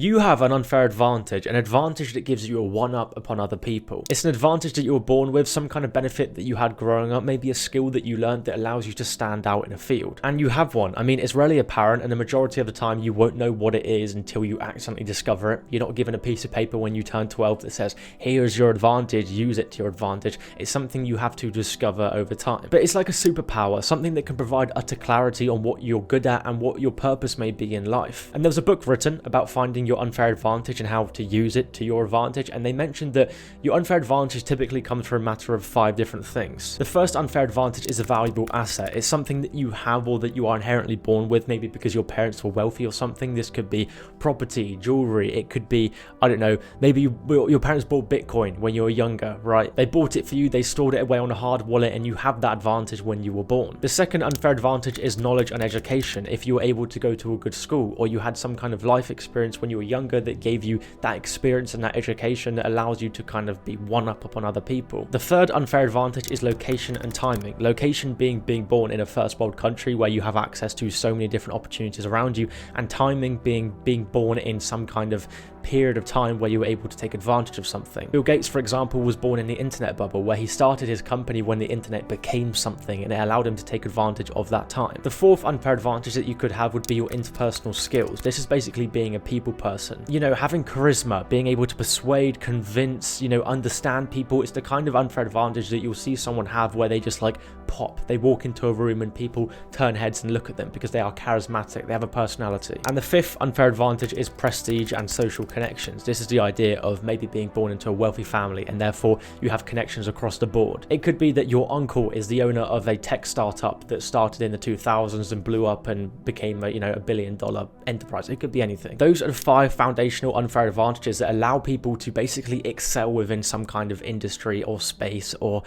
You have an unfair advantage, an advantage that gives you a one-up upon other people. It's an advantage that you were born with, some kind of benefit that you had growing up, maybe a skill that you learned that allows you to stand out in a field. And you have one. I mean, it's rarely apparent, and the majority of the time you won't know what it is until you accidentally discover it. You're not given a piece of paper when you turn 12 that says, here's your advantage, use it to your advantage. It's something you have to discover over time. But it's like a superpower, something that can provide utter clarity on what you're good at and what your purpose may be in life. And there was a book written about finding your unfair advantage and how to use it to your advantage, and they mentioned that your unfair advantage typically comes from a matter of 5 different things. The first unfair advantage is a valuable asset. It's something that you have or that you are inherently born with, maybe because your parents were wealthy or something. This could be property, jewelry, it could be, I don't know, maybe your parents bought Bitcoin when you were younger, right? They bought it for you, they stored it away on a hard wallet, and you have that advantage when you were born. The second unfair advantage is knowledge and education. If you were able to go to a good school, or you had some kind of life experience when you were younger that gave you that experience and that education that allows you to kind of be one up upon other people. The third unfair advantage is location and timing. Location being born in a first world country where you have access to so many different opportunities around you, and timing being born in some kind of period of time where you were able to take advantage of something. Bill Gates, for example, was born in the internet bubble, where he started his company when the internet became something, and it allowed him to take advantage of that time. The fourth unfair advantage that you could have would be your interpersonal skills. This is basically being a people person. You know, having charisma, being able to persuade, convince, understand people. It's the kind of unfair advantage that you'll see someone have where they just like pop. They walk into a room and people turn heads and look at them because they are charismatic, they have a personality. And the fifth unfair advantage is prestige and social connections. This is the idea of maybe being born into a wealthy family and therefore you have connections across the board. It could be that your uncle is the owner of a tech startup that started in the 2000s and blew up and became a $1 billion enterprise. It could be anything. Those are the 5 foundational unfair advantages that allow people to basically excel within some kind of industry or space, or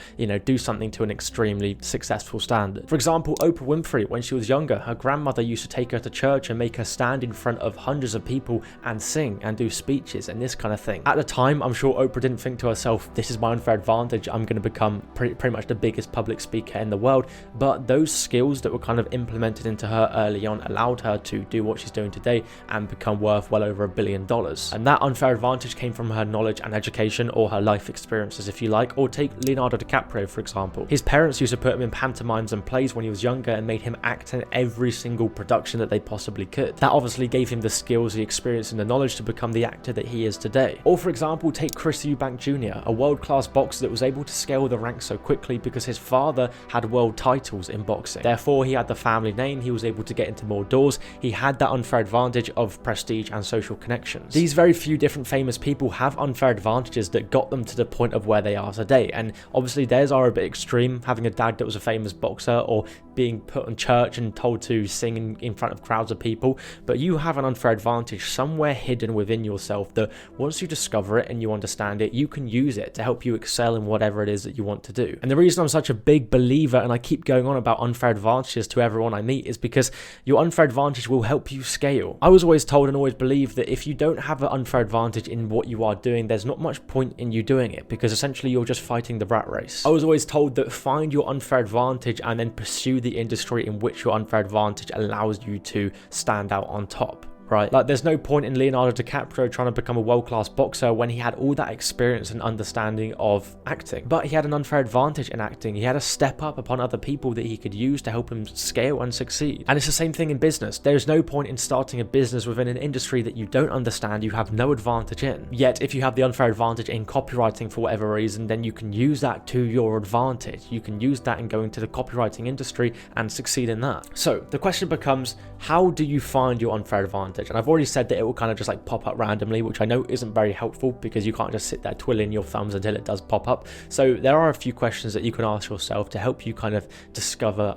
do something to an extremely successful standard. For example, Oprah Winfrey, when she was younger, her grandmother used to take her to church and make her stand in front of hundreds of people and sing and do speeches and this kind of thing. At the time, I'm sure Oprah didn't think to herself, this is my unfair advantage, I'm going to become pretty much the biggest public speaker in the world. But those skills that were kind of implemented into her early on allowed her to do what she's doing today and become worth well over $1 billion. And that unfair advantage came from her knowledge and education, or her life experiences if you like. Or take Leonardo DiCaprio, for example. His parents used to put him in pantomimes and plays when he was younger and made him act in every single production that they possibly could. That obviously gave him the skills, the experience and the knowledge to become the actor that he is today. Or for example, take Chris Eubank Jr., a world-class boxer that was able to scale the ranks so quickly because his father had world titles in boxing. Therefore, he had the family name, he was able to get into more doors, he had that unfair advantage of prestige and social connections. These very few different famous people have unfair advantages that got them to the point of where they are today, and obviously theirs are a bit extreme, having a dad that was a famous boxer or being put on church and told to sing in front of crowds of people. But you have an unfair advantage somewhere hidden within yourself that once you discover it and you understand it, you can use it to help you excel in whatever it is that you want to do. And the reason I'm such a big believer and I keep going on about unfair advantages to everyone I meet is because your unfair advantage will help you scale. I was always told and always believed that if you don't have an unfair advantage in what you are doing, there's not much point in you doing it because essentially you're just fighting the rat race. I was always told that find your unfair advantage and then pursue the industry in which your unfair advantage allows you to stand out on top. Right? Like, there's no point in Leonardo DiCaprio trying to become a world-class boxer when he had all that experience and understanding of acting. But he had an unfair advantage in acting. He had a step up upon other people that he could use to help him scale and succeed. And it's the same thing in business. There's no point in starting a business within an industry that you don't understand, you have no advantage in. Yet, if you have the unfair advantage in copywriting for whatever reason, then you can use that to your advantage. You can use that in going to the copywriting industry and succeed in that. So, the question becomes, how do you find your unfair advantage? And I've already said that it will kind of just like pop up randomly, which I know isn't very helpful because you can't just sit there twiddling your thumbs until it does pop up. So there are a few questions that you can ask yourself to help you kind of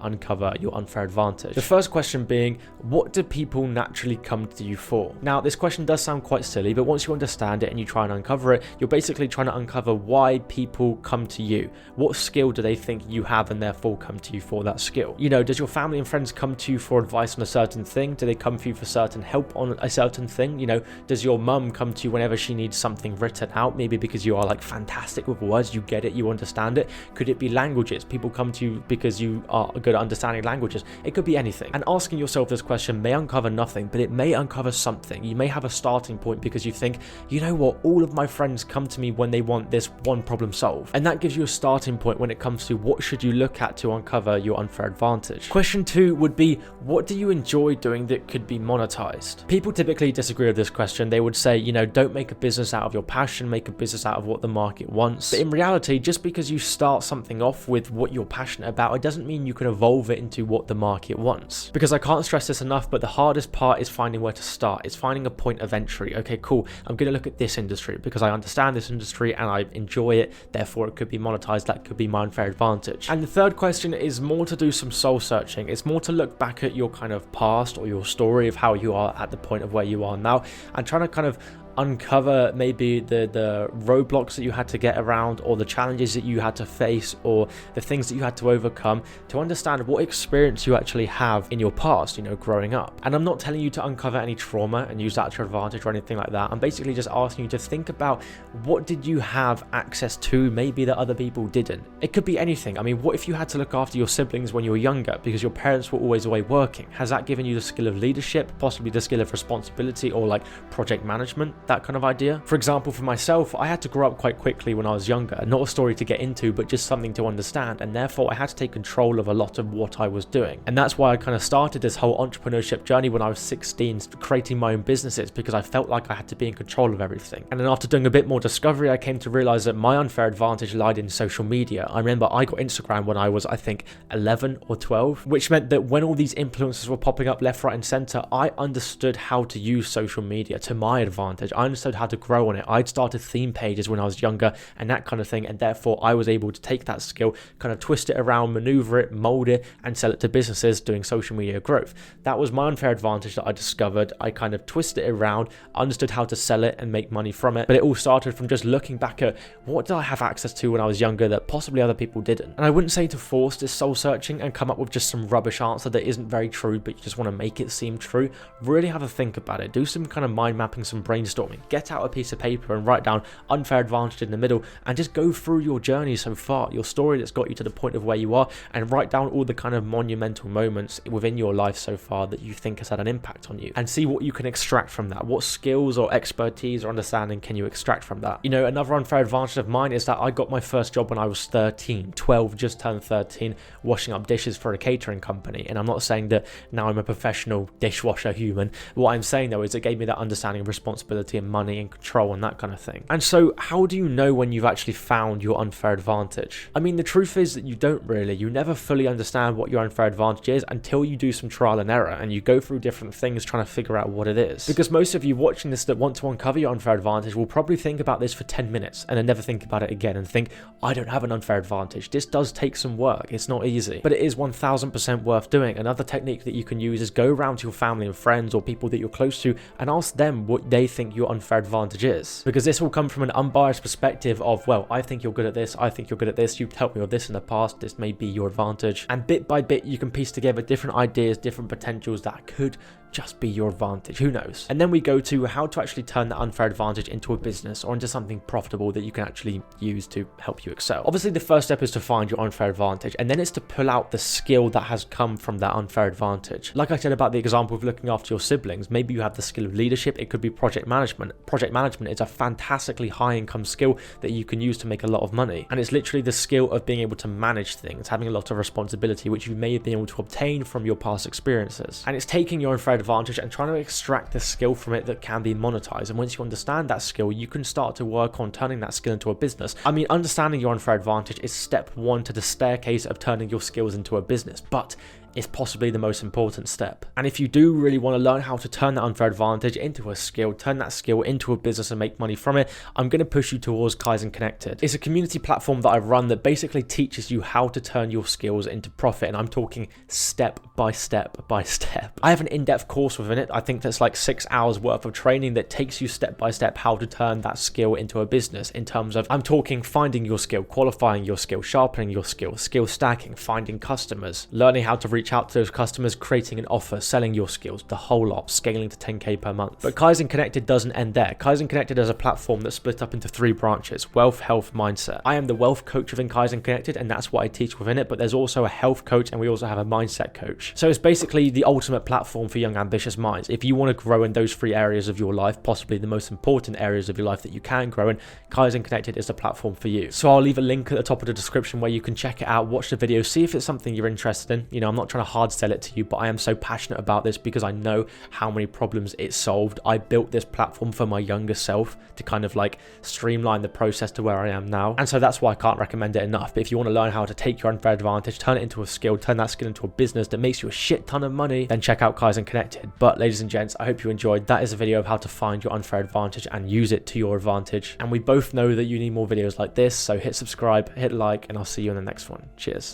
uncover your unfair advantage. The first question being, what do people naturally come to you for? Now, this question does sound quite silly, but once you understand it and you try and uncover it, you're basically trying to uncover why people come to you. What skill do they think you have and therefore come to you for that skill? Does your family and friends come to you for advice on a certain thing? Do they come for you for certain help help on a certain thing? You know, does your mum come to you whenever she needs something written out, maybe because you are like fantastic with words, you get it, you understand it? Could it be languages? People come to you because you are good at understanding languages. It could be anything. And asking yourself this question may uncover nothing, but it may uncover something. You may have a starting point because you think, you know what, all of my friends come to me when they want this one problem solved. And that gives you a starting point when it comes to what should you look at to uncover your unfair advantage. Question 2 would be, what do you enjoy doing that could be monetized? People typically disagree with this question. They would say, you know, don't make a business out of your passion, make a business out of what the market wants. But in reality, just because you start something off with what you're passionate about, it doesn't mean you can evolve it into what the market wants. Because I can't stress this enough, but the hardest part is finding where to start. It's finding a point of entry. Okay, cool. I'm going to look at this industry because I understand this industry and I enjoy it. Therefore, it could be monetized. That could be my unfair advantage. And the third question is more to do some soul searching. It's more to look back at your kind of past or your story of how you are at the point of where you are now and trying to kind of uncover maybe the roadblocks that you had to get around, or the challenges that you had to face, or the things that you had to overcome, to understand what experience you actually have in your past, you know, growing up. And I'm not telling you to uncover any trauma and use that to your advantage or anything like that. I'm basically just asking you to think about, what did you have access to maybe that other people didn't? It could be anything. I mean, what if you had to look after your siblings when you were younger because your parents were always away working? Has that given you the skill of leadership, possibly the skill of responsibility, or like project management? That kind of idea. For example, for myself, I had to grow up quite quickly when I was younger. Not a story to get into, but just something to understand, and therefore I had to take control of a lot of what I was doing. And that's why I kind of started this whole entrepreneurship journey when I was 16, creating my own businesses, because I felt like I had to be in control of everything. And then after doing a bit more discovery, I came to realize that my unfair advantage lied in social media. I remember I got Instagram when I was, I think, 11 or 12, which meant that when all these influencers were popping up left, right, and center, I understood how to use social media to my advantage. I understood how to grow on it. I'd started theme pages when I was younger and that kind of thing, and therefore I was able to take that skill, kind of twist it around, maneuver it, mold it, and sell it to businesses doing social media growth. That was my unfair advantage that I discovered. I kind of twisted it around, understood how to sell it and make money from it, but it all started from just looking back at what did I have access to when I was younger that possibly other people didn't. And I wouldn't say to force this soul searching and come up with just some rubbish answer that isn't very true, but you just want to make it seem true. Really have a think about it. Do some kind of mind mapping, some brainstorming. Get out a piece of paper and write down unfair advantage in the middle, and just go through your journey so far, your story that's got you to the point of where you are, and write down all the kind of monumental moments within your life so far that you think has had an impact on you, and see what you can extract from that. What skills or expertise or understanding can you extract from that? You know, another unfair advantage of mine is that I got my first job when I was 13, 12, just turned 13, washing up dishes for a catering company. And I'm not saying that now I'm a professional dishwasher human. What I'm saying though is it gave me that understanding of responsibility and money and control and that kind of thing. And so how do you know when you've actually found your unfair advantage? I mean, the truth is that you don't really. You never fully understand what your unfair advantage is until you do some trial and error and you go through different things trying to figure out what it is. Because most of you watching this that want to uncover your unfair advantage will probably think about this for 10 minutes and then never think about it again and think, I don't have an unfair advantage. This does take some work. It's not easy, but it is 1000% worth doing. Another technique that you can use is go around to your family and friends or people that you're close to and ask them what they think your unfair advantage is. Because this will come from an unbiased perspective of, well, I think you're good at this, I think you're good at this, you've helped me with this in the past, this may be your advantage. And bit by bit, you can piece together different ideas, different potentials that could just be your advantage, who knows? And then we go to how to actually turn that unfair advantage into a business or into something profitable that you can actually use to help you excel. Obviously, the first step is to find your unfair advantage, and then it's to pull out the skill that has come from that unfair advantage. Like I said about the example of looking after your siblings, maybe you have the skill of leadership, it could be project management. Project management is a fantastically high income skill that you can use to make a lot of money. And it's literally the skill of being able to manage things, having a lot of responsibility, which you may have been able to obtain from your past experiences. And it's taking your unfair advantage and trying to extract the skill from it that can be monetized. And once you understand that skill, you can start to work on turning that skill into a business. I mean, understanding your unfair advantage is step one to the staircase of turning your skills into a business, but is possibly the most important step. And if you do really want to learn how to turn that unfair advantage into a skill, turn that skill into a business and make money from it, I'm going to push you towards Kaizen Connected. It's a community platform that I run that basically teaches you how to turn your skills into profit. And I'm talking step by step by step. I have an in-depth course within it. I think that's like 6 hours worth of training that takes you step by step how to turn that skill into a business, in terms of, I'm talking finding your skill, qualifying your skill, sharpening your skill, skill stacking, finding customers, learning how to reach reach out to those customers, creating an offer, selling your skills, the whole lot, scaling to 10k per month. But Kaizen Connected doesn't end there. Kaizen Connected is a platform that's split up into 3 branches: wealth, health, mindset. I am the wealth coach within Kaizen Connected, and that's what I teach within it, but there's also a health coach, and we also have a mindset coach. So it's basically the ultimate platform for young ambitious minds. If you want to grow in those 3 areas of your life, possibly the most important areas of your life that you can grow in, Kaizen Connected is the platform for you. So I'll leave a link at the top of the description where you can check it out, watch the video, see if it's something you're interested in. You know, I'm not trying to hard sell it to you, but I am so passionate about this because I know how many problems it solved. I built this platform for my younger self to kind of like streamline the process to where I am now. And so that's why I can't recommend it enough. But if you want to learn how to take your unfair advantage, turn it into a skill, turn that skill into a business that makes you a shit ton of money, then check out Kaizen Connected. But ladies and gents, I hope you enjoyed. That is a video of how to find your unfair advantage and use it to your advantage. And we both know that you need more videos like this. So hit subscribe, hit like, and I'll see you in the next one. Cheers.